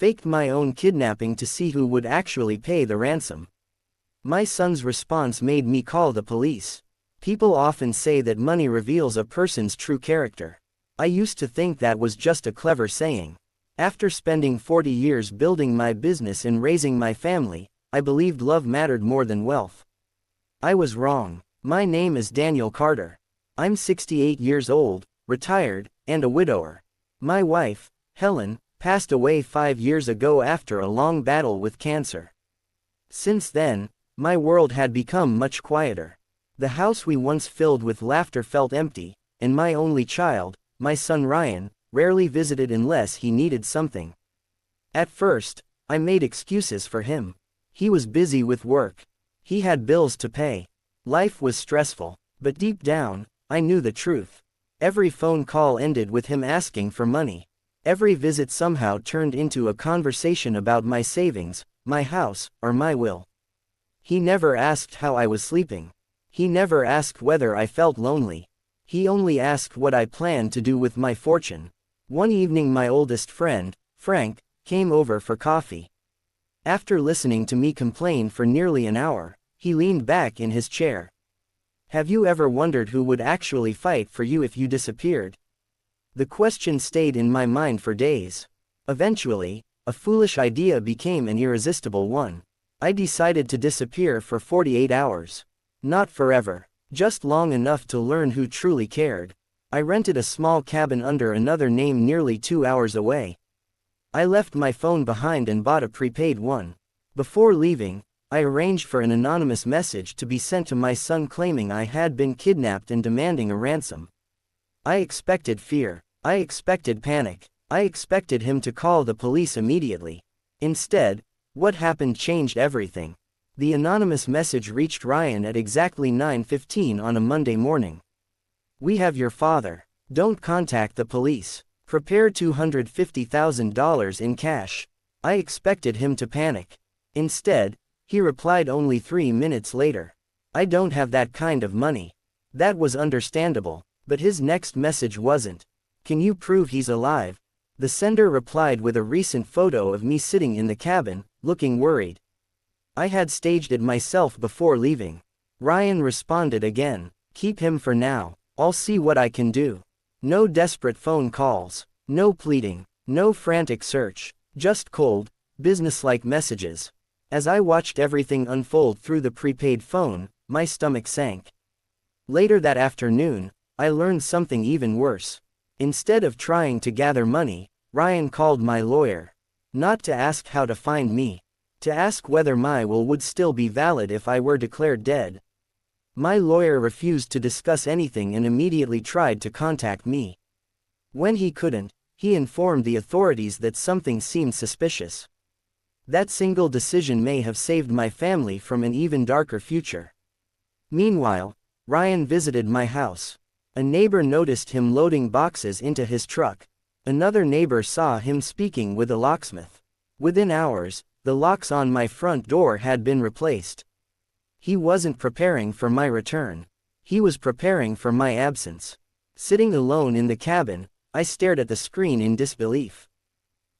faked my own kidnapping to see who would actually pay the ransom. My son's response made me call the police. People often say that money reveals a person's true character. I used to think that was just a clever saying. After spending 40 years building my business and raising my family, I believed love mattered more than wealth. I was wrong. My name is Daniel Carter. I'm 68 years old, retired, and a widower. My wife, Helen, passed away 5 years ago after a long battle with cancer. Since then, my world had become much quieter. The house we once filled with laughter felt empty, and my only child, my son Ryan, rarely visited unless he needed something. At first, I made excuses for him. He was busy with work. He had bills to pay. Life was stressful, but deep down, I knew the truth. Every phone call ended with him asking for money. Every visit somehow turned into a conversation about my savings, my house, or my will. He never asked how I was sleeping. He never asked whether I felt lonely. He only asked what I planned to do with my fortune. One evening my oldest friend, Frank, came over for coffee. After listening to me complain for nearly an hour, he leaned back in his chair. "Have you ever wondered who would actually fight for you if you disappeared?" The question stayed in my mind for days. Eventually, a foolish idea became an irresistible one. I decided to disappear for 48 hours. Not forever, just long enough to learn who truly cared. I rented a small cabin under another name nearly 2 hours away. I left my phone behind and bought a prepaid one. Before leaving, I arranged for an anonymous message to be sent to my son claiming I had been kidnapped and demanding a ransom. I expected fear. I expected panic. I expected him to call the police immediately. Instead, what happened changed everything. The anonymous message reached Ryan at exactly 9:15 on a Monday morning. "We have your father. Don't contact the police. Prepare $250,000 in cash." I expected him to panic. Instead, he replied only 3 minutes later. "I don't have that kind of money." That was understandable, but his next message wasn't. "Can you prove he's alive?" The sender replied with a recent photo of me sitting in the cabin, looking worried. I had staged it myself before leaving. Ryan responded again, "Keep him for now. I'll see what I can do." No desperate phone calls. No pleading. No frantic search. Just cold, businesslike messages. As I watched everything unfold through the prepaid phone, my stomach sank. Later that afternoon, I learned something even worse. Instead of trying to gather money, Ryan called my lawyer. Not to ask how to find me. To ask whether my will would still be valid if I were declared dead. My lawyer refused to discuss anything and immediately tried to contact me. When he couldn't, he informed the authorities that something seemed suspicious. That single decision may have saved my family from an even darker future. Meanwhile, Ryan visited my house. A neighbor noticed him loading boxes into his truck. Another neighbor saw him speaking with a locksmith. Within hours, the locks on my front door had been replaced. He wasn't preparing for my return. He was preparing for my absence. Sitting alone in the cabin, I stared at the screen in disbelief.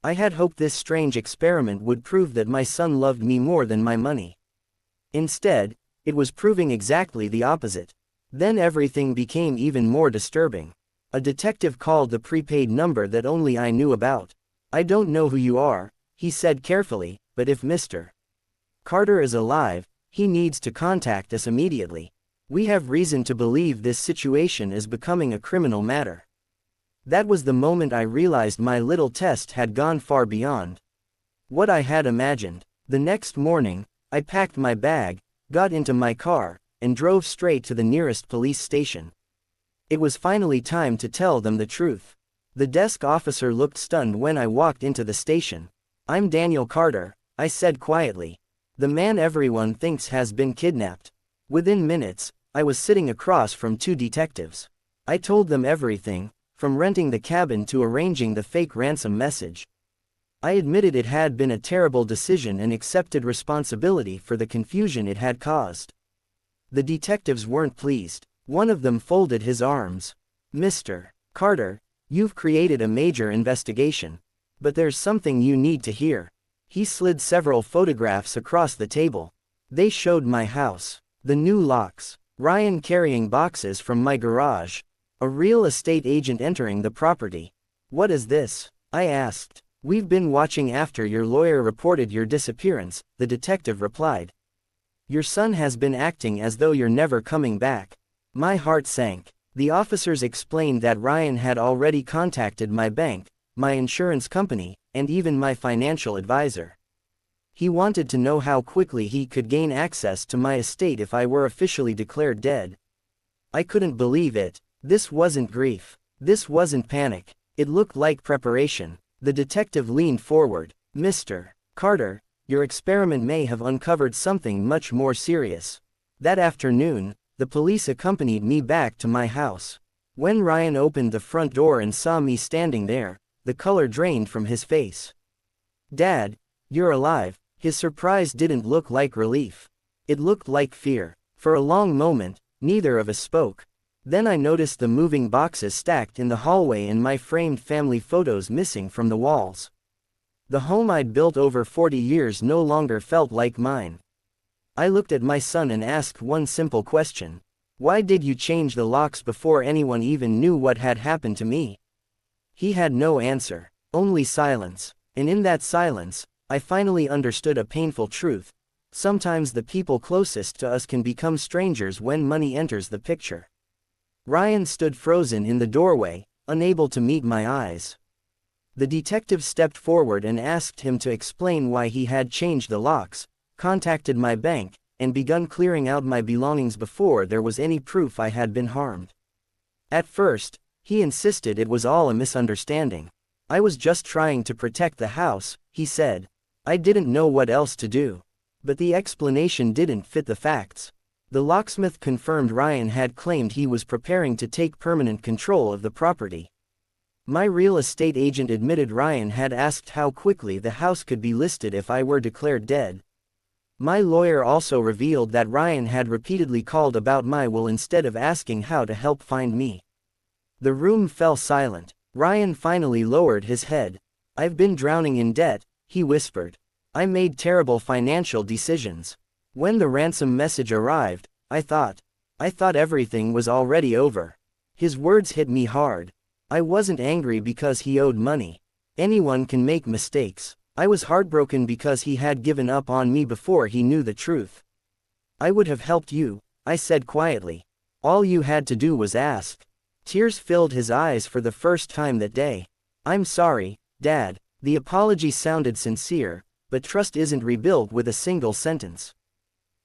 I had hoped this strange experiment would prove that my son loved me more than my money. Instead, it was proving exactly the opposite. Then everything became even more disturbing. A detective called the prepaid number that only I knew about. "I don't know who you are," he said carefully, "but if Mr. Carter is alive, he needs to contact us immediately. We have reason to believe this situation is becoming a criminal matter." That was the moment I realized my little test had gone far beyond what I had imagined. The next morning, I packed my bag, got into my car, and drove straight to the nearest police station. It was finally time to tell them the truth. The desk officer looked stunned when I walked into the station. "I'm Daniel Carter," I said quietly. "The man everyone thinks has been kidnapped." Within minutes, I was sitting across from 2 detectives. I told them everything, from renting the cabin to arranging the fake ransom message. I admitted it had been a terrible decision and accepted responsibility for the confusion it had caused. The detectives weren't pleased. One of them folded his arms. "Mr. Carter, you've created a major investigation. But there's something you need to hear. He slid several photographs across the table. They showed my house, the new locks, Ryan carrying boxes from my garage, a real estate agent entering the property. What is this? I asked. We've been watching after your lawyer reported your disappearance, the detective replied. Your son has been acting as though you're never coming back. My heart sank. The officers explained that Ryan had already contacted my bank, my insurance company, and even my financial advisor. He wanted to know how quickly he could gain access to my estate if I were officially declared dead. I couldn't believe it. This wasn't grief. This wasn't panic. It looked like preparation. The detective leaned forward. Mr. Carter, your experiment may have uncovered something much more serious. That afternoon, the police accompanied me back to my house. When Ryan opened the front door and saw me standing there, the color drained from his face. Dad, you're alive. His surprise didn't look like relief. It looked like fear. For a long moment, neither of us spoke. Then I noticed the moving boxes stacked in the hallway and my framed family photos missing from the walls. The home I'd built over 40 years no longer felt like mine. I looked at my son and asked one simple question. Why did you change the locks before anyone even knew what had happened to me? He had no answer, only silence. And in that silence, I finally understood a painful truth. Sometimes the people closest to us can become strangers when money enters the picture. Ryan stood frozen in the doorway, unable to meet my eyes. The detective stepped forward and asked him to explain why he had changed the locks, contacted my bank, and begun clearing out my belongings before there was any proof I had been harmed. At first, he insisted it was all a misunderstanding. I was just trying to protect the house, he said. I didn't know what else to do. But the explanation didn't fit the facts. The locksmith confirmed Ryan had claimed he was preparing to take permanent control of the property. My real estate agent admitted Ryan had asked how quickly the house could be listed if I were declared dead. My lawyer also revealed that Ryan had repeatedly called about my will instead of asking how to help find me. The room fell silent. Ryan finally lowered his head. I've been drowning in debt, he whispered. I made terrible financial decisions. When the ransom message arrived, I thought everything was already over. His words hit me hard. I wasn't angry because he owed money. Anyone can make mistakes. I was heartbroken because he had given up on me before he knew the truth. I would have helped you, I said quietly. All you had to do was ask. Tears filled his eyes for the first time that day. I'm sorry, Dad. The apology sounded sincere, but trust isn't rebuilt with a single sentence.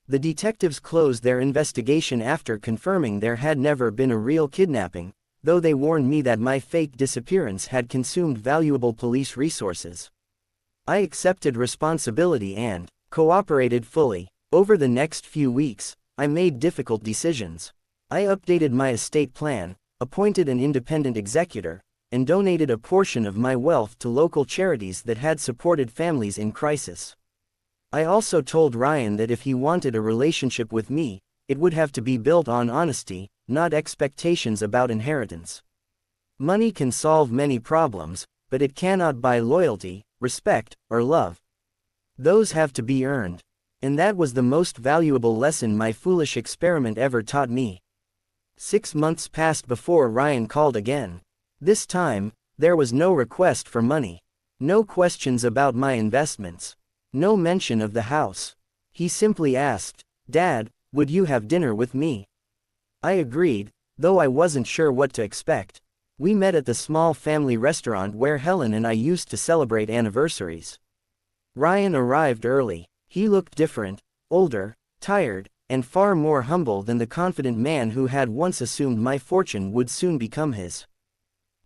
The detectives closed their investigation after confirming there had never been a real kidnapping, though they warned me that my fake disappearance had consumed valuable police resources. I accepted responsibility and cooperated fully. Over the next few weeks, I made difficult decisions. I updated my estate plan, appointed an independent executor, and donated a portion of my wealth to local charities that had supported families in crisis. I also told Ryan that if he wanted a relationship with me, it would have to be built on honesty, not expectations about inheritance. Money can solve many problems, but it cannot buy loyalty, respect, or love. Those have to be earned. And that was the most valuable lesson my foolish experiment ever taught me. 6 months passed before Ryan called again. This time, there was no request for money. No questions about my investments. No mention of the house. He simply asked, Dad, would you have dinner with me? I agreed, though I wasn't sure what to expect. We met at the small family restaurant where Helen and I used to celebrate anniversaries. Ryan arrived early. He looked different, older, tired, and far more humble than the confident man who had once assumed my fortune would soon become his.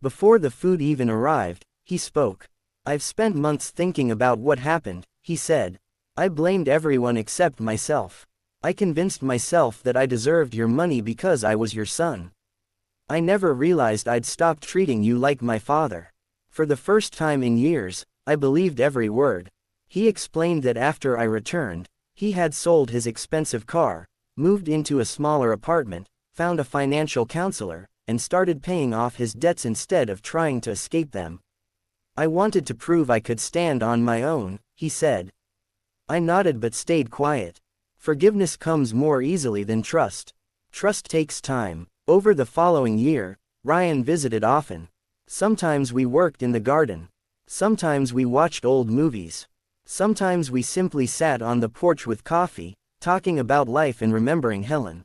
Before the food even arrived, he spoke. I've spent months thinking about what happened, he said. I blamed everyone except myself. I convinced myself that I deserved your money because I was your son. I never realized I'd stopped treating you like my father. For the first time in years, I believed every word. He explained that after I returned, he had sold his expensive car, moved into a smaller apartment, found a financial counselor, and started paying off his debts instead of trying to escape them. I wanted to prove I could stand on my own, he said. I nodded but stayed quiet. Forgiveness comes more easily than trust. Trust takes time. Over the following year, Ryan visited often. Sometimes we worked in the garden. Sometimes we watched old movies. Sometimes we simply sat on the porch with coffee, talking about life and remembering Helen.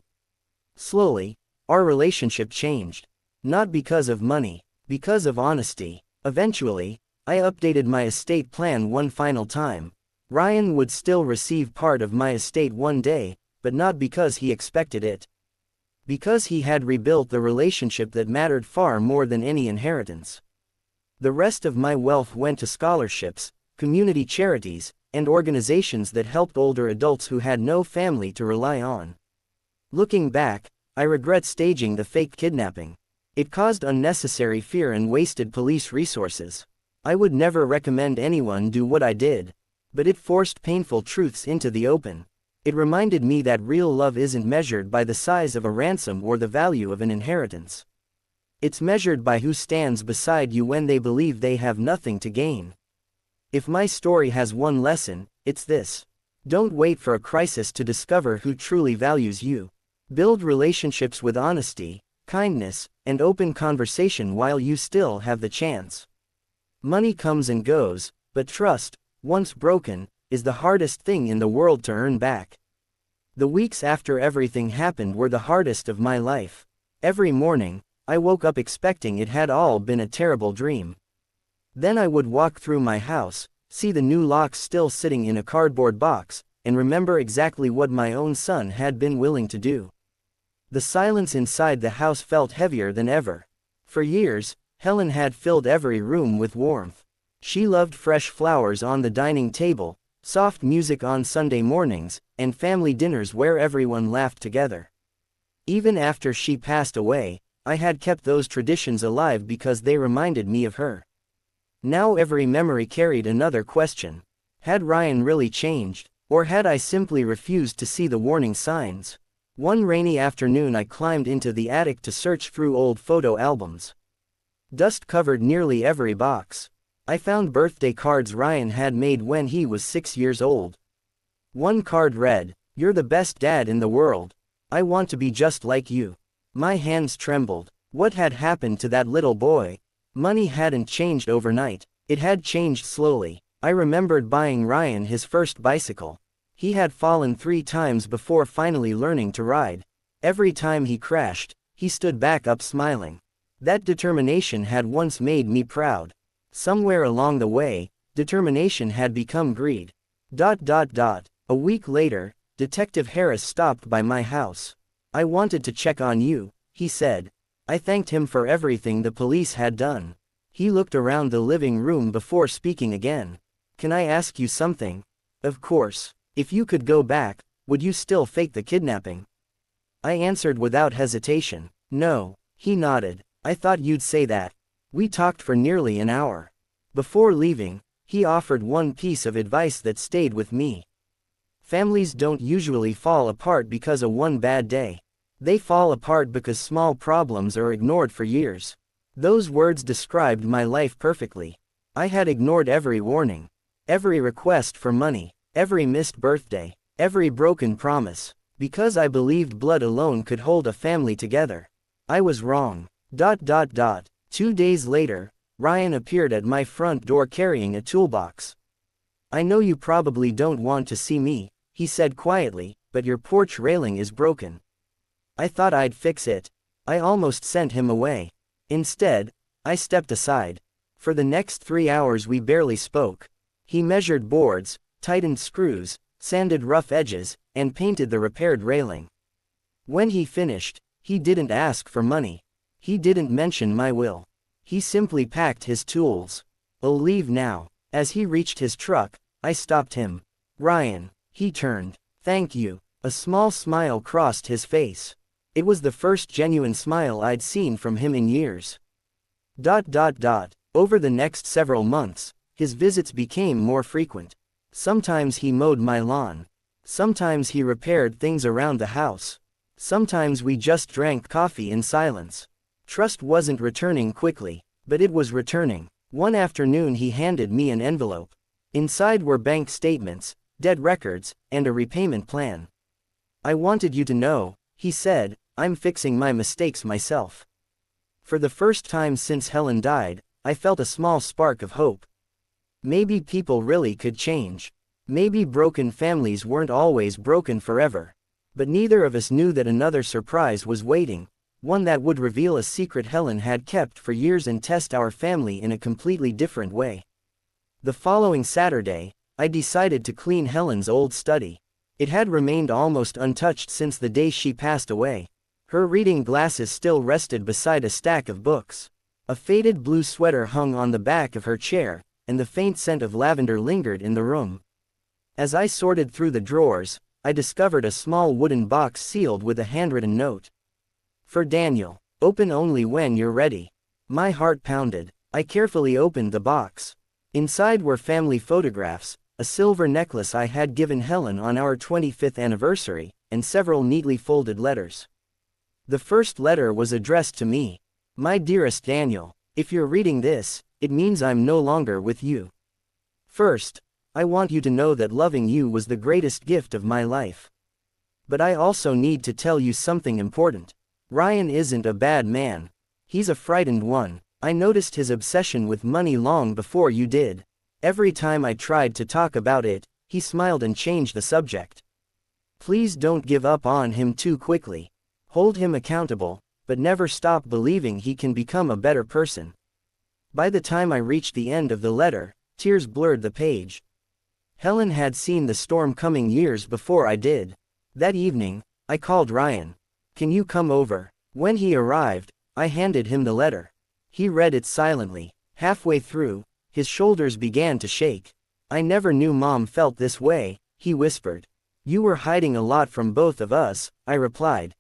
Slowly, our relationship changed. Not because of money, because of honesty. Eventually, I updated my estate plan one final time. Ryan would still receive part of my estate one day, but not because he expected it. Because he had rebuilt the relationship that mattered far more than any inheritance. The rest of my wealth went to scholarships, community charities, and organizations that helped older adults who had no family to rely on. Looking back, I regret staging the fake kidnapping. It caused unnecessary fear and wasted police resources. I would never recommend anyone do what I did. But it forced painful truths into the open. It reminded me that real love isn't measured by the size of a ransom or the value of an inheritance. It's measured by who stands beside you when they believe they have nothing to gain. If my story has one lesson, it's this. Don't wait for a crisis to discover who truly values you. Build relationships with honesty, kindness, and open conversation while you still have the chance. Money comes and goes, but trust, once broken, is the hardest thing in the world to earn back. The weeks after everything happened were the hardest of my life. Every morning, I woke up expecting it had all been a terrible dream. Then I would walk through my house, see the new locks still sitting in a cardboard box, and remember exactly what my own son had been willing to do. The silence inside the house felt heavier than ever. For years, Helen had filled every room with warmth. She loved fresh flowers on the dining table, soft music on Sunday mornings, and family dinners where everyone laughed together. Even after she passed away, I had kept those traditions alive because they reminded me of her. Now every memory carried another question. Had Ryan really changed, or had I simply refused to see the warning signs? One rainy afternoon I climbed into the attic to search through old photo albums. Dust covered nearly every box. I found birthday cards Ryan had made when he was 6 years old. One card read, "You're the best dad in the world. I want to be just like you." My hands trembled. What had happened to that little boy? Money hadn't changed overnight. It had changed slowly. I remembered buying Ryan his first bicycle. He had fallen 3 times before finally learning to ride. Every time he crashed, he stood back up smiling. That determination had once made me proud. Somewhere along the way, determination had become greed. A week later, Detective Harris stopped by my house. "I wanted to check on you," he said. I thanked him for everything the police had done. He looked around the living room before speaking again. "Can I ask you something?" "Of course. If you could go back, would you still fake the kidnapping?" I answered without hesitation. "No." He nodded. "I thought you'd say that." We talked for nearly an hour. Before leaving, he offered one piece of advice that stayed with me. Families don't usually fall apart because of one bad day. They fall apart because small problems are ignored for years. Those words described my life perfectly. I had ignored every warning, every request for money, every missed birthday, every broken promise, because I believed blood alone could hold a family together. I was wrong. 2 days later, Ryan appeared at my front door carrying a toolbox. "I know you probably don't want to see me," he said quietly, "but your porch railing is broken." I thought I'd fix it. I almost sent him away. Instead, I stepped aside. For the next 3 hours we barely spoke. He measured boards, tightened screws, sanded rough edges, and painted the repaired railing. When he finished, he didn't ask for money. He didn't mention my will. He simply packed his tools. "I'll leave now." As he reached his truck, I stopped him. "Ryan." He turned. "Thank you." A small smile crossed his face. It was the first genuine smile I'd seen from him in years. Over the next several months, his visits became more frequent. Sometimes he mowed my lawn. Sometimes he repaired things around the house. Sometimes we just drank coffee in silence. Trust wasn't returning quickly, but it was returning. One afternoon he handed me an envelope. Inside were bank statements, debt records, and a repayment plan. "I wanted you to know," he said, "I'm fixing my mistakes myself." For the first time since Helen died, I felt a small spark of hope. Maybe people really could change. Maybe broken families weren't always broken forever. But neither of us knew that another surprise was waiting, one that would reveal a secret Helen had kept for years and test our family in a completely different way. The following Saturday, I decided to clean Helen's old study. It had remained almost untouched since the day she passed away. Her reading glasses still rested beside a stack of books. A faded blue sweater hung on the back of her chair, and the faint scent of lavender lingered in the room. As I sorted through the drawers, I discovered a small wooden box sealed with a handwritten note. "For Daniel. Open only when you're ready." My heart pounded. I carefully opened the box. Inside were family photographs, a silver necklace I had given Helen on our 25th anniversary, and several neatly folded letters. The first letter was addressed to me. "My dearest Daniel, if you're reading this, it means I'm no longer with you. First, I want you to know that loving you was the greatest gift of my life. But I also need to tell you something important. Ryan isn't a bad man. He's a frightened one. I noticed his obsession with money long before you did. Every time I tried to talk about it, he smiled and changed the subject. Please don't give up on him too quickly. Hold him accountable, but never stop believing he can become a better person." By the time I reached the end of the letter, tears blurred the page. Helen had seen the storm coming years before I did. That evening, I called Ryan. "Can you come over?" When he arrived, I handed him the letter. He read it silently. Halfway through, his shoulders began to shake. "I never knew Mom felt this way," he whispered. "You were hiding a lot from both of us," I replied.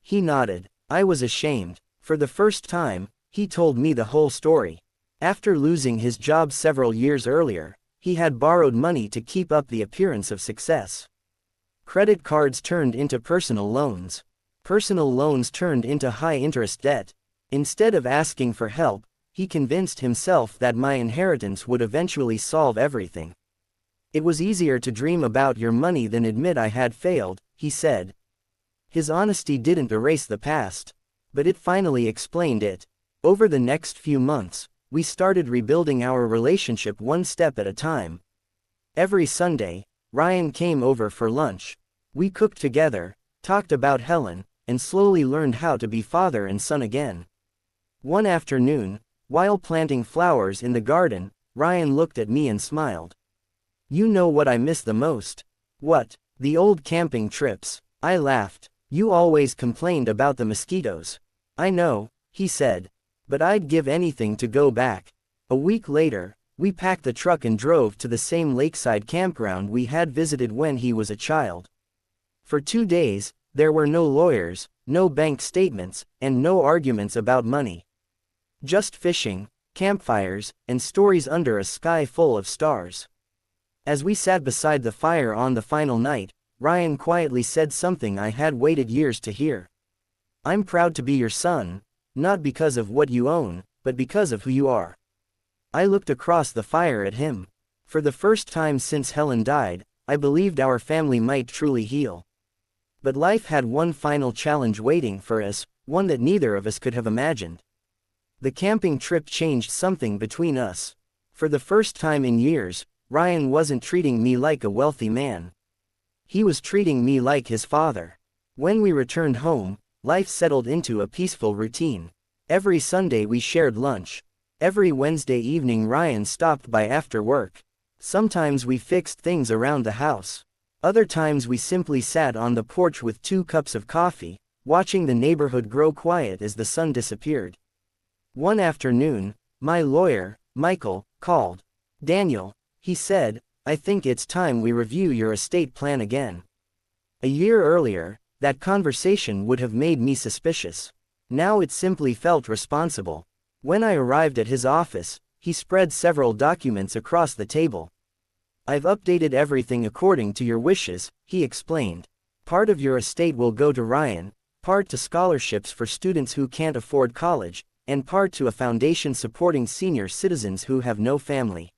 He nodded. I was ashamed. For the first time, he told me the whole story. After losing his job several years earlier, he had borrowed money to keep up the appearance of success. Credit cards turned into personal loans. Personal loans turned into high-interest debt. Instead of asking for help, he convinced himself that my inheritance would eventually solve everything. "It was easier to dream about your money than admit I had failed," he said. His honesty didn't erase the past, but it finally explained it. Over the next few months, we started rebuilding our relationship one step at a time. Every Sunday, Ryan came over for lunch. We cooked together, talked about Helen, and slowly learned how to be father and son again. One afternoon, while planting flowers in the garden, Ryan looked at me and smiled. "You know what I miss the most." "What?" "The old camping trips." I laughed. "You always complained about the mosquitoes." "I know," he said. "But I'd give anything to go back." A week later, we packed the truck and drove to the same lakeside campground we had visited when he was a child. For 2 days, there were no lawyers, no bank statements, and no arguments about money. Just fishing, campfires, and stories under a sky full of stars. As we sat beside the fire on the final night, Ryan quietly said something I had waited years to hear. "I'm proud to be your son, not because of what you own, but because of who you are." I looked across the fire at him. For the first time since Helen died, I believed our family might truly heal. But life had one final challenge waiting for us, one that neither of us could have imagined. The camping trip changed something between us. For the first time in years, Ryan wasn't treating me like a wealthy man. He was treating me like his father. When we returned home, life settled into a peaceful routine. Every Sunday we shared lunch. Every Wednesday evening Ryan stopped by after work. Sometimes we fixed things around the house. Other times we simply sat on the porch with 2 cups of coffee, watching the neighborhood grow quiet as the sun disappeared. One afternoon, my lawyer, Michael, called. "Daniel," he said, "I think it's time we review your estate plan again." A year earlier, that conversation would have made me suspicious. Now it simply felt responsible. When I arrived at his office, he spread several documents across the table. "I've updated everything according to your wishes," he explained. "Part of your estate will go to Ryan, part to scholarships for students who can't afford college, and part to a foundation supporting senior citizens who have no family.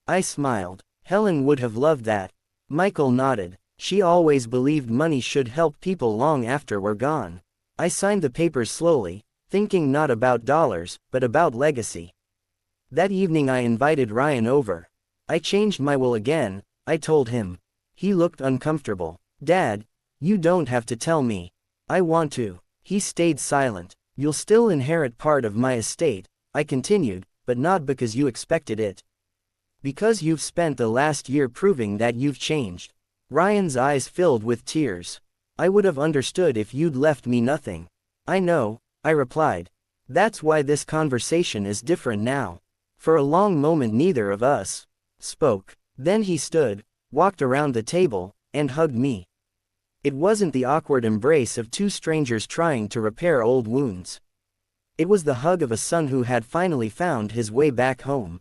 I smiled. Helen would have loved that. Michael nodded. She always believed money should help people long after we're gone. I signed the papers slowly, thinking not about dollars, but about legacy. That evening I invited Ryan over. I changed my will again, I told him. He looked uncomfortable. Dad, you don't have to tell me. I want to. He stayed silent. You'll still inherit part of my estate, I continued, but not because you expected it. Because you've spent the last year proving that you've changed. Ryan's eyes filled with tears. I would have understood if you'd left me nothing. I know, I replied. That's why this conversation is different now. For a long moment neither of us spoke. Then he stood, walked around the table, and hugged me. It wasn't the awkward embrace of two strangers trying to repair old wounds. It was the hug of a son who had finally found his way back home.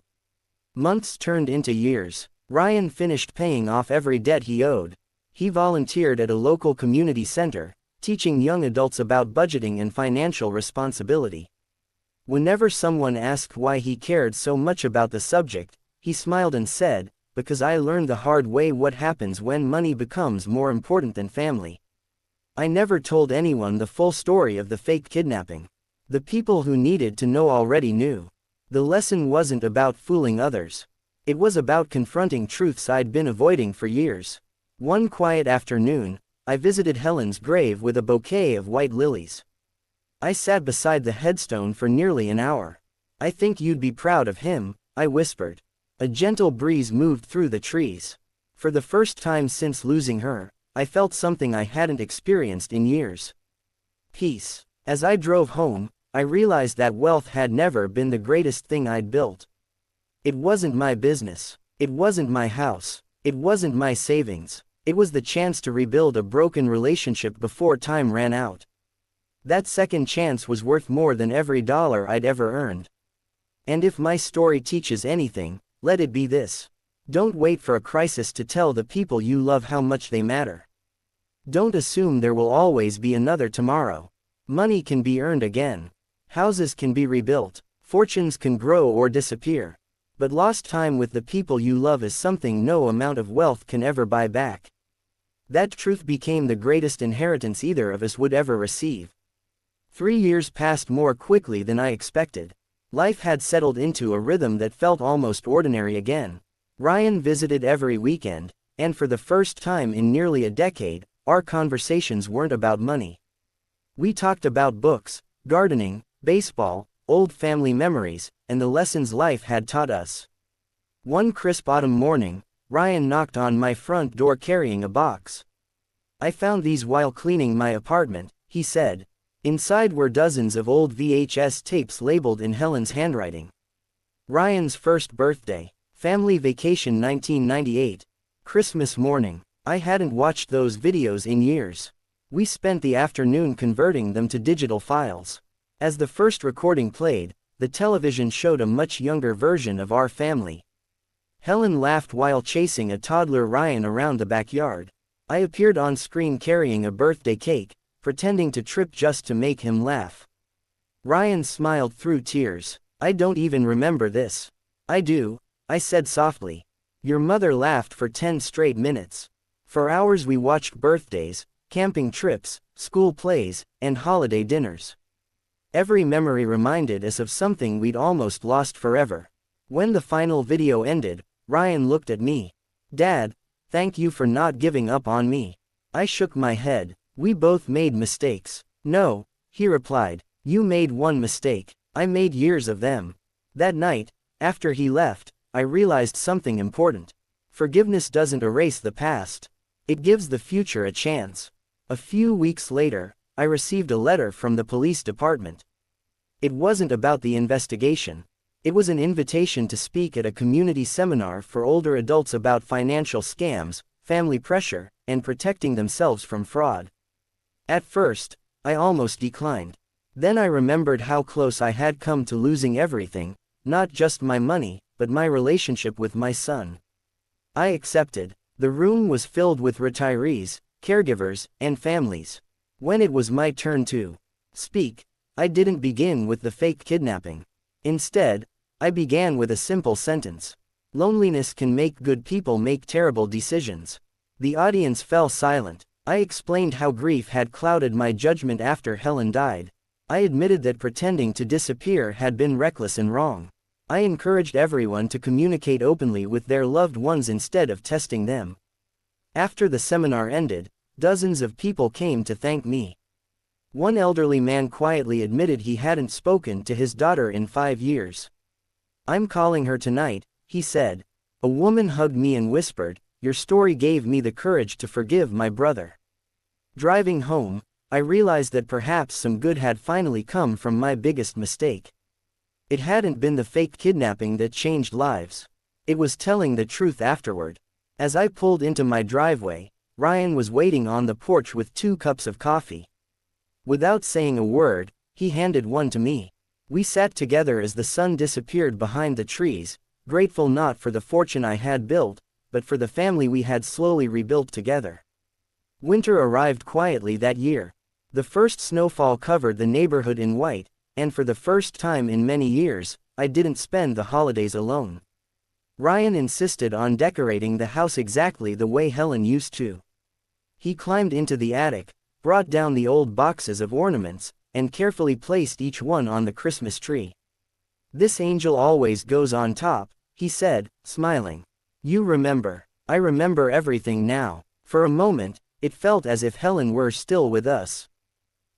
Months turned into years. Ryan finished paying off every debt he owed. He volunteered at a local community center, teaching young adults about budgeting and financial responsibility. Whenever someone asked why he cared so much about the subject, he smiled and said, "Because I learned the hard way what happens when money becomes more important than family." I never told anyone the full story of the fake kidnapping. The people who needed to know already knew. The lesson wasn't about fooling others. It was about confronting truths I'd been avoiding for years. One quiet afternoon, I visited Helen's grave with a bouquet of white lilies. I sat beside the headstone for nearly an hour. "I think you'd be proud of him," I whispered. A gentle breeze moved through the trees. For the first time since losing her, I felt something I hadn't experienced in years. Peace. As I drove home, I realized that wealth had never been the greatest thing I'd built. It wasn't my business. It wasn't my house. It wasn't my savings. It was the chance to rebuild a broken relationship before time ran out. That second chance was worth more than every dollar I'd ever earned. And if my story teaches anything, let it be this. Don't wait for a crisis to tell the people you love how much they matter. Don't assume there will always be another tomorrow. Money can be earned again. Houses can be rebuilt. Fortunes can grow or disappear. But lost time with the people you love is something no amount of wealth can ever buy back. That truth became the greatest inheritance either of us would ever receive. 3 years passed more quickly than I expected. Life had settled into a rhythm that felt almost ordinary again. Ryan visited every weekend, and for the first time in nearly a decade, our conversations weren't about money. We talked about books, gardening, baseball, old family memories, and the lessons life had taught us. One crisp autumn morning, Ryan knocked on my front door carrying a box. "I found these while cleaning my apartment," he said. Inside were dozens of old VHS tapes labeled in Helen's handwriting. Ryan's first birthday, family vacation 1998, Christmas morning. I hadn't watched those videos in years. We spent the afternoon converting them to digital files. As the first recording played, the television showed a much younger version of our family. Helen laughed while chasing a toddler Ryan around the backyard. I appeared on screen carrying a birthday cake, pretending to trip just to make him laugh. Ryan smiled through tears. "I don't even remember this." "I do," I said softly. "Your mother laughed for 10 straight minutes. For hours we watched birthdays, camping trips, school plays, and holiday dinners. Every memory reminded us of something we'd almost lost forever." When the final video ended, Ryan looked at me. "Dad, thank you for not giving up on me." I shook my head. "We both made mistakes." "No," he replied. "You made one mistake. I made years of them." That night, after he left, I realized something important. Forgiveness doesn't erase the past. It gives the future a chance. A few weeks later, I received a letter from the police department. It wasn't about the investigation. It was an invitation to speak at a community seminar for older adults about financial scams, family pressure, and protecting themselves from fraud. At first, I almost declined. Then I remembered how close I had come to losing everything, not just my money, but my relationship with my son. I accepted. The room was filled with retirees, caregivers, and families. When it was my turn to speak, I didn't begin with the fake kidnapping. Instead, I began with a simple sentence. Loneliness can make good people make terrible decisions. The audience fell silent. I explained how grief had clouded my judgment after Helen died. I admitted that pretending to disappear had been reckless and wrong. I encouraged everyone to communicate openly with their loved ones instead of testing them. After the seminar ended, dozens of people came to thank me. One elderly man quietly admitted he hadn't spoken to his daughter in 5 years. "I'm calling her tonight," he said. A woman hugged me and whispered, "Your story gave me the courage to forgive my brother." Driving home, I realized that perhaps some good had finally come from my biggest mistake. It hadn't been the fake kidnapping that changed lives. It was telling the truth afterward. As I pulled into my driveway, Ryan was waiting on the porch with 2 cups of coffee. Without saying a word, he handed one to me. We sat together as the sun disappeared behind the trees, grateful not for the fortune I had built, but for the family we had slowly rebuilt together. Winter arrived quietly that year. The first snowfall covered the neighborhood in white, and for the first time in many years, I didn't spend the holidays alone. Ryan insisted on decorating the house exactly the way Helen used to. He climbed into the attic, brought down the old boxes of ornaments, and carefully placed each one on the Christmas tree. "This angel always goes on top," he said, smiling. "You remember." I remember everything now. For a moment, it felt as if Helen were still with us.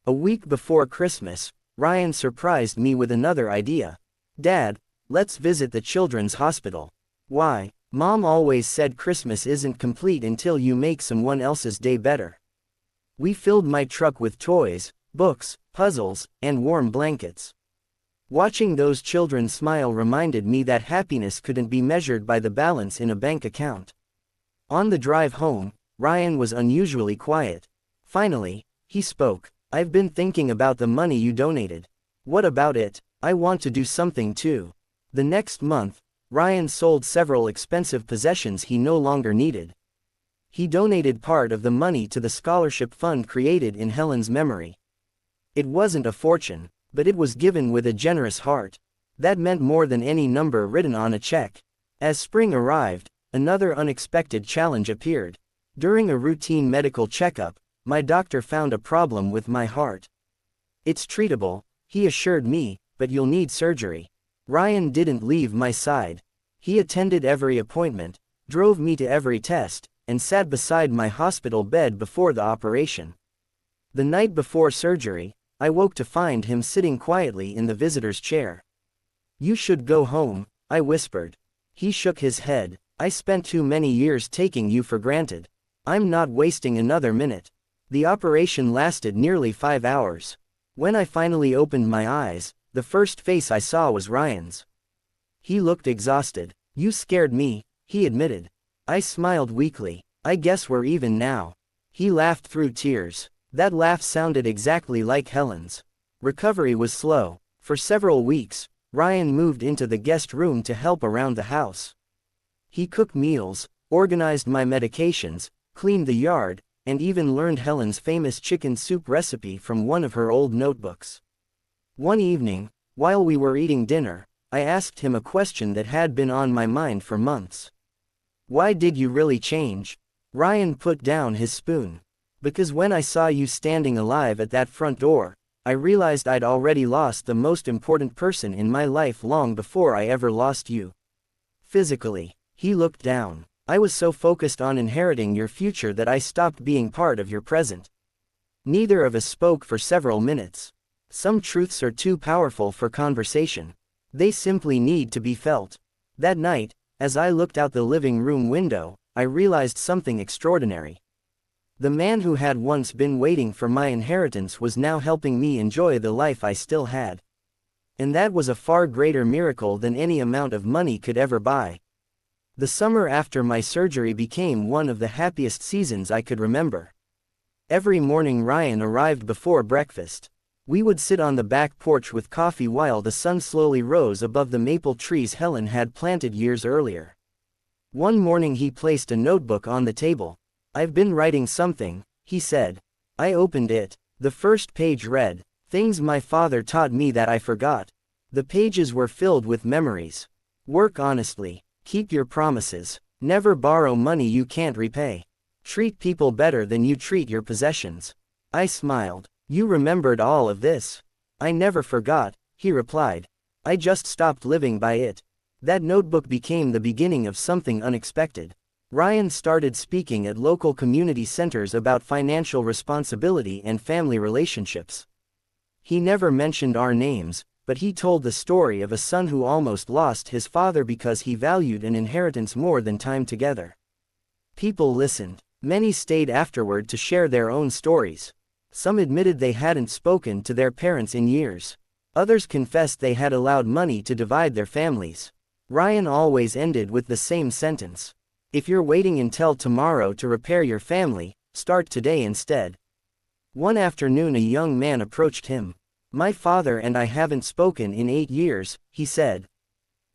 A week before Christmas, Ryan surprised me with another idea. "Dad, let's visit the children's hospital." "Why?" "Mom always said Christmas isn't complete until you make someone else's day better." We filled my truck with toys, books, puzzles, and warm blankets. Watching those children smile reminded me that happiness couldn't be measured by the balance in a bank account. On the drive home, Ryan was unusually quiet. Finally, he spoke. "I've been thinking about the money you donated." "What about it? I want to do something too." The next month, Ryan sold several expensive possessions he no longer needed. He donated part of the money to the scholarship fund created in Helen's memory. It wasn't a fortune, but it was given with a generous heart. That meant more than any number written on a check. As spring arrived, another unexpected challenge appeared. During a routine medical checkup, my doctor found a problem with my heart. "It's treatable," he assured me, "but you'll need surgery." Ryan didn't leave my side. He attended every appointment, drove me to every test, and sat beside my hospital bed before the operation. The night before surgery, I woke to find him sitting quietly in the visitor's chair. "You should go home," I whispered. He shook his head. "I spent too many years taking you for granted. I'm not wasting another minute." The operation lasted nearly 5 hours. When I finally opened my eyes, the first face I saw was Ryan's. He looked exhausted. "You scared me," he admitted. I smiled weakly. "I guess we're even now." He laughed through tears. That laugh sounded exactly like Helen's. Recovery was slow. For several weeks, Ryan moved into the guest room to help around the house. He cooked meals, organized my medications, cleaned the yard, and even learned Helen's famous chicken soup recipe from one of her old notebooks. One evening, while we were eating dinner, I asked him a question that had been on my mind for months. "Why did you really change?" Ryan put down his spoon. "Because when I saw you standing alive at that front door, I realized I'd already lost the most important person in my life long before I ever lost you. Physically." He looked down. "I was so focused on inheriting your future that I stopped being part of your present." Neither of us spoke for several minutes. Some truths are too powerful for conversation. They simply need to be felt. That night, as I looked out the living room window, I realized something extraordinary. The man who had once been waiting for my inheritance was now helping me enjoy the life I still had. And that was a far greater miracle than any amount of money could ever buy. The summer after my surgery became one of the happiest seasons I could remember. Every morning Ryan arrived before breakfast. We would sit on the back porch with coffee while the sun slowly rose above the maple trees Helen had planted years earlier. One morning he placed a notebook on the table. "I've been writing something," he said. I opened it. The first page read, Things my father taught me that I forgot. The pages were filled with memories. Work honestly. Keep your promises. Never borrow money you can't repay. Treat people better than you treat your possessions. I smiled. You remembered all of this. I never forgot, he replied. I just stopped living by it. That notebook became the beginning of something unexpected. Ryan started speaking at local community centers about financial responsibility and family relationships. He never mentioned our names, but he told the story of a son who almost lost his father because he valued an inheritance more than time together. People listened. Many stayed afterward to share their own stories. Some admitted they hadn't spoken to their parents in years. Others confessed they had allowed money to divide their families. Ryan always ended with the same sentence. If you're waiting until tomorrow to repair your family, start today instead. One afternoon a young man approached him. My father and I haven't spoken in 8 years, he said.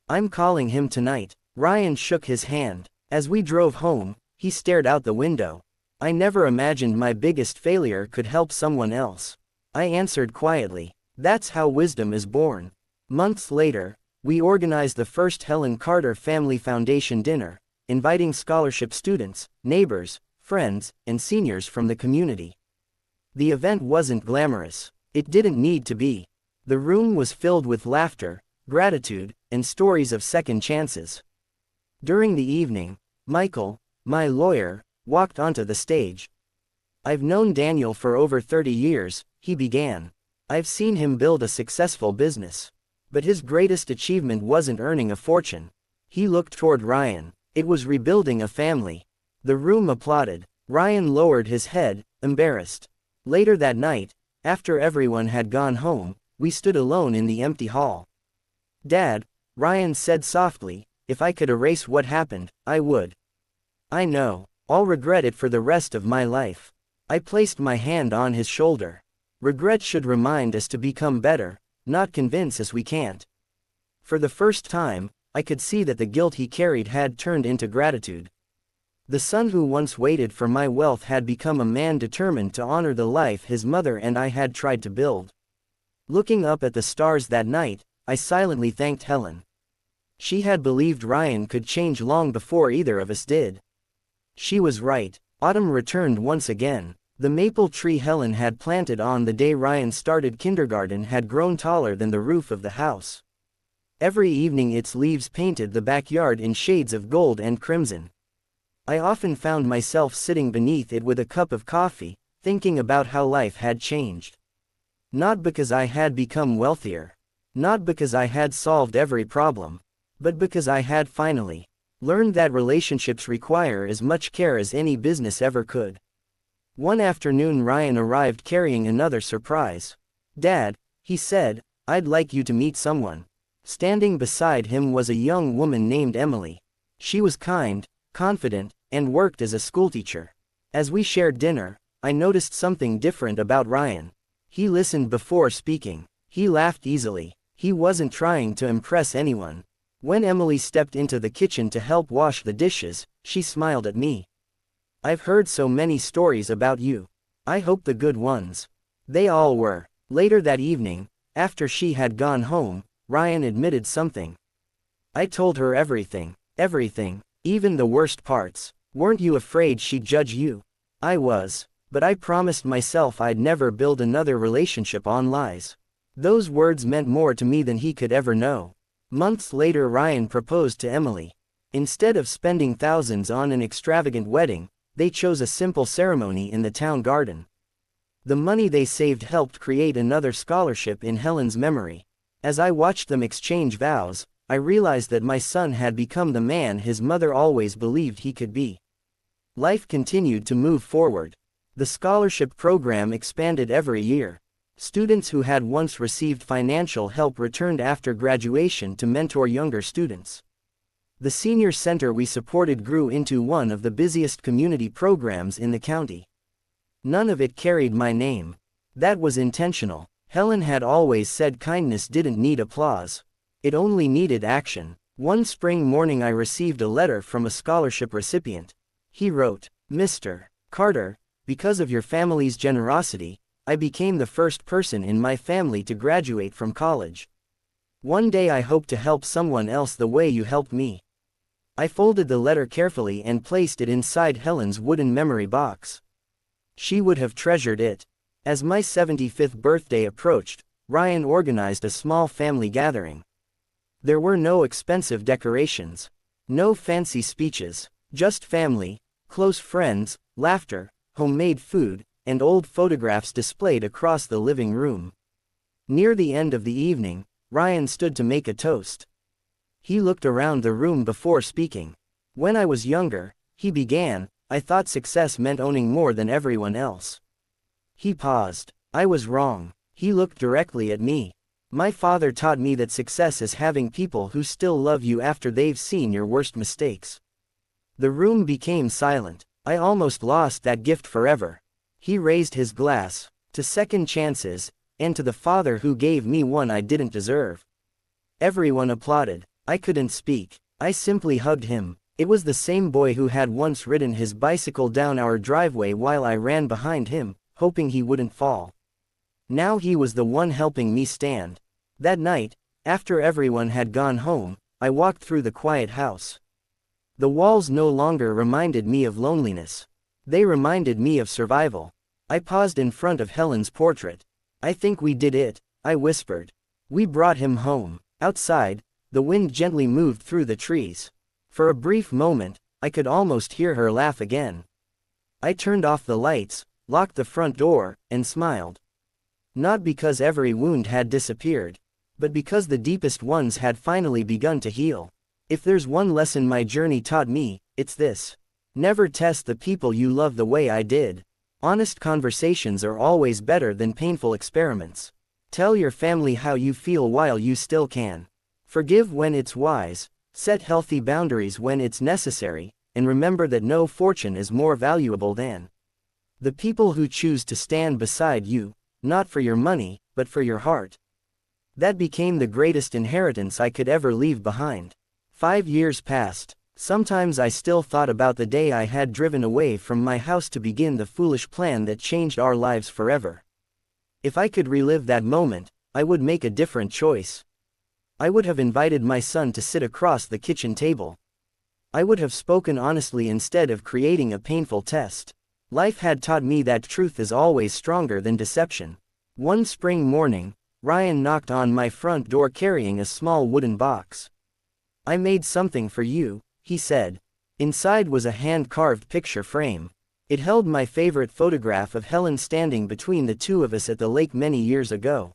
I'm calling him tonight. Ryan shook his hand. As we drove home, he stared out the window. I never imagined my biggest failure could help someone else. I answered quietly. That's how wisdom is born. Months later, we organized the first Helen Carter Family Foundation dinner, inviting scholarship students, neighbors, friends, and seniors from the community. The event wasn't glamorous. It didn't need to be. The room was filled with laughter, gratitude, and stories of second chances. During the evening, Michael, my lawyer, walked onto the stage. I've known Daniel for over 30 years, he began. I've seen him build a successful business. But his greatest achievement wasn't earning a fortune. He looked toward Ryan. It was rebuilding a family. The room applauded. Ryan lowered his head, embarrassed. Later that night, after everyone had gone home, we stood alone in the empty hall. Dad, Ryan said softly, if I could erase what happened, I would. I know. I'll regret it for the rest of my life. I placed my hand on his shoulder. Regret should remind us to become better, not convince us we can't. For the first time, I could see that the guilt he carried had turned into gratitude. The son who once waited for my wealth had become a man determined to honor the life his mother and I had tried to build. Looking up at the stars that night, I silently thanked Helen. She had believed Ryan could change long before either of us did. She was right. Autumn returned once again. The maple tree Helen had planted on the day Ryan started kindergarten had grown taller than the roof of the house. Every evening its leaves painted the backyard in shades of gold and crimson. I often found myself sitting beneath it with a cup of coffee, thinking about how life had changed. Not because I had become wealthier. Not because I had solved every problem. But because I had finally learned that relationships require as much care as any business ever could. One afternoon Ryan arrived carrying another surprise. Dad, he said, I'd like you to meet someone. Standing beside him was a young woman named Emily. She was kind, confident, and worked as a schoolteacher. As we shared dinner, I noticed something different about Ryan. He listened before speaking. He laughed easily. He wasn't trying to impress anyone. When Emily stepped into the kitchen to help wash the dishes, she smiled at me. I've heard so many stories about you. I hope the good ones. They all were. Later that evening, after she had gone home, Ryan admitted something. I told her everything. Everything. Even the worst parts. Weren't you afraid she'd judge you? I was. But I promised myself I'd never build another relationship on lies. Those words meant more to me than he could ever know. Months later Ryan proposed to Emily. Instead of spending thousands on an extravagant wedding, they chose a simple ceremony in the town garden. The money they saved helped create another scholarship in Helen's memory. As I watched them exchange vows, I realized that my son had become the man his mother always believed he could be. Life continued to move forward. The scholarship program expanded every year. Students who had once received financial help returned after graduation to mentor younger students. The senior center we supported grew into one of the busiest community programs in the county. None of it carried my name. That was intentional. Helen had always said kindness didn't need applause. It only needed action. One spring morning I received a letter from a scholarship recipient. He wrote, Mr. Carter, because of your family's generosity, I became the first person in my family to graduate from college. One day I hope to help someone else the way you helped me. I folded the letter carefully and placed it inside Helen's wooden memory box. She would have treasured it. As my 75th birthday approached, Ryan organized a small family gathering. There were no expensive decorations. No fancy speeches. Just family, close friends, laughter, homemade food, and old photographs displayed across the living room. Near the end of the evening, Ryan stood to make a toast. He looked around the room before speaking. When I was younger, he began, I thought success meant owning more than everyone else. He paused. I was wrong. He looked directly at me. My father taught me that success is having people who still love you after they've seen your worst mistakes. The room became silent. I almost lost that gift forever. He raised his glass, to second chances, and to the father who gave me one I didn't deserve. Everyone applauded. I couldn't speak. I simply hugged him. It was the same boy who had once ridden his bicycle down our driveway while I ran behind him, hoping he wouldn't fall. Now he was the one helping me stand. That night, after everyone had gone home, I walked through the quiet house. The walls no longer reminded me of loneliness. They reminded me of survival. I paused in front of Helen's portrait. I think we did it, I whispered. We brought him home. Outside, the wind gently moved through the trees. For a brief moment, I could almost hear her laugh again. I turned off the lights, locked the front door, and smiled. Not because every wound had disappeared, but because the deepest ones had finally begun to heal. If there's one lesson my journey taught me, it's this. Never test the people you love the way I did. Honest conversations are always better than painful experiments. Tell your family how you feel while you still can. Forgive when it's wise, set healthy boundaries when it's necessary, and remember that no fortune is more valuable than the people who choose to stand beside you, not for your money, but for your heart. That became the greatest inheritance I could ever leave behind. 5 years passed. Sometimes I still thought about the day I had driven away from my house to begin the foolish plan that changed our lives forever. If I could relive that moment, I would make a different choice. I would have invited my son to sit across the kitchen table. I would have spoken honestly instead of creating a painful test. Life had taught me that truth is always stronger than deception. One spring morning, Ryan knocked on my front door carrying a small wooden box. I made something for you, he said. Inside was a hand-carved picture frame. It held my favorite photograph of Helen standing between the two of us at the lake many years ago.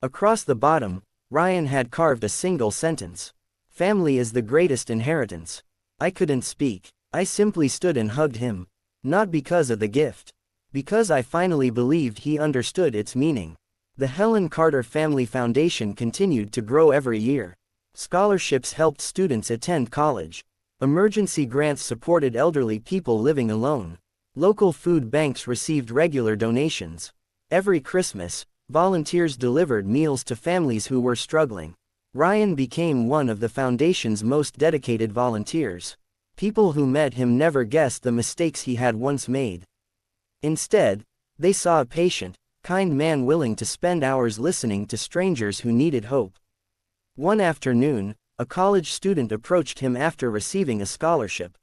Across the bottom, Ryan had carved a single sentence. Family is the greatest inheritance. I couldn't speak. I simply stood and hugged him. Not because of the gift. Because I finally believed he understood its meaning. The Helen Carter Family Foundation continued to grow every year. Scholarships helped students attend college. Emergency grants supported elderly people living alone. Local food banks received regular donations. Every Christmas, volunteers delivered meals to families who were struggling. Ryan became one of the foundation's most dedicated volunteers. People who met him never guessed the mistakes he had once made. Instead, they saw a patient, kind man willing to spend hours listening to strangers who needed hope. One afternoon, a college student approached him after receiving a scholarship.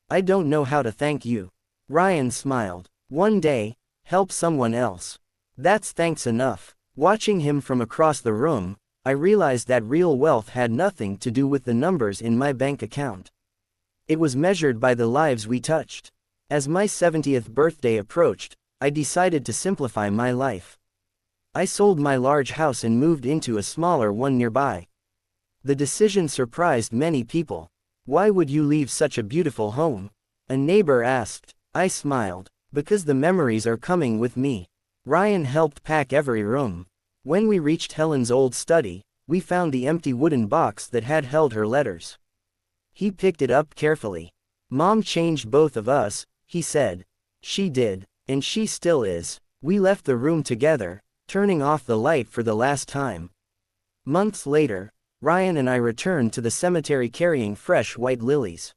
I don't know how to thank you. Ryan smiled. One day, help someone else. That's thanks enough. Watching him from across the room, I realized that real wealth had nothing to do with the numbers in my bank account. It was measured by the lives we touched. As my 70th birthday approached, I decided to simplify my life. I sold my large house and moved into a smaller one nearby. The decision surprised many people. Why would you leave such a beautiful home? A neighbor asked. I smiled. Because the memories are coming with me. Ryan helped pack every room. When we reached Helen's old study, we found the empty wooden box that had held her letters. He picked it up carefully. Mom changed both of us, he said. She did, and she still is. We left the room together, turning off the light for the last time. Months later, Ryan and I returned to the cemetery carrying fresh white lilies.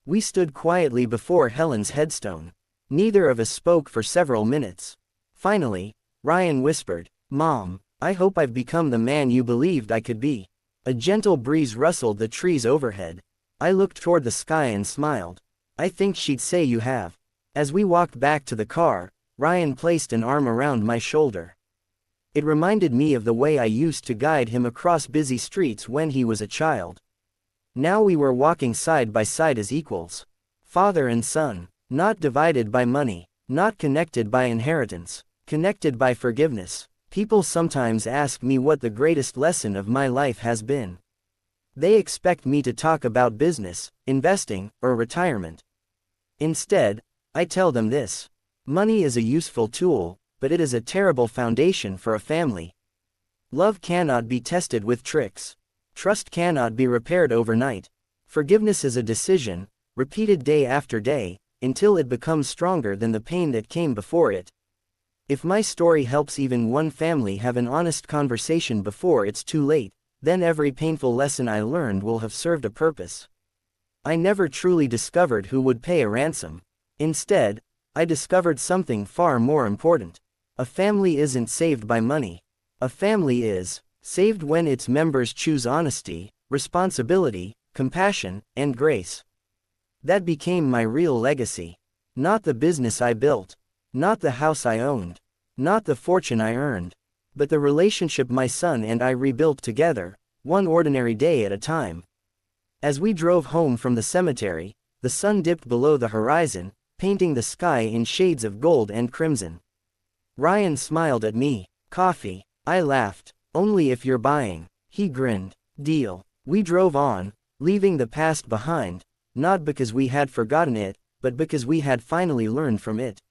We stood quietly before Helen's headstone. Neither of us spoke for several minutes. Finally, Ryan whispered, "Mom, I hope I've become the man you believed I could be." A gentle breeze rustled the trees overhead. I looked toward the sky and smiled. "I think she'd say you have." As we walked back to the car, Ryan placed an arm around my shoulder. It reminded me of the way I used to guide him across busy streets when he was a child. Now we were walking side by side as equals. Father and son, not divided by money, not connected by inheritance, connected by forgiveness. People sometimes ask me what the greatest lesson of my life has been. They expect me to talk about business, investing, or retirement. Instead, I tell them this: money is a useful tool, but it is a terrible foundation for a family. Love cannot be tested with tricks. Trust cannot be repaired overnight. Forgiveness is a decision, repeated day after day, until it becomes stronger than the pain that came before it. If my story helps even one family have an honest conversation before it's too late, then every painful lesson I learned will have served a purpose. I never truly discovered who would pay a ransom. Instead, I discovered something far more important. A family isn't saved by money. A family is saved when its members choose honesty, responsibility, compassion, and grace. That became my real legacy. Not the business I built. Not the house I owned. Not the fortune I earned. But the relationship my son and I rebuilt together, one ordinary day at a time. As we drove home from the cemetery, the sun dipped below the horizon, painting the sky in shades of gold and crimson. Ryan smiled at me. "Coffee." I laughed. "Only if you're buying." He grinned. "Deal." We drove on, leaving the past behind, not because we had forgotten it, but because we had finally learned from it.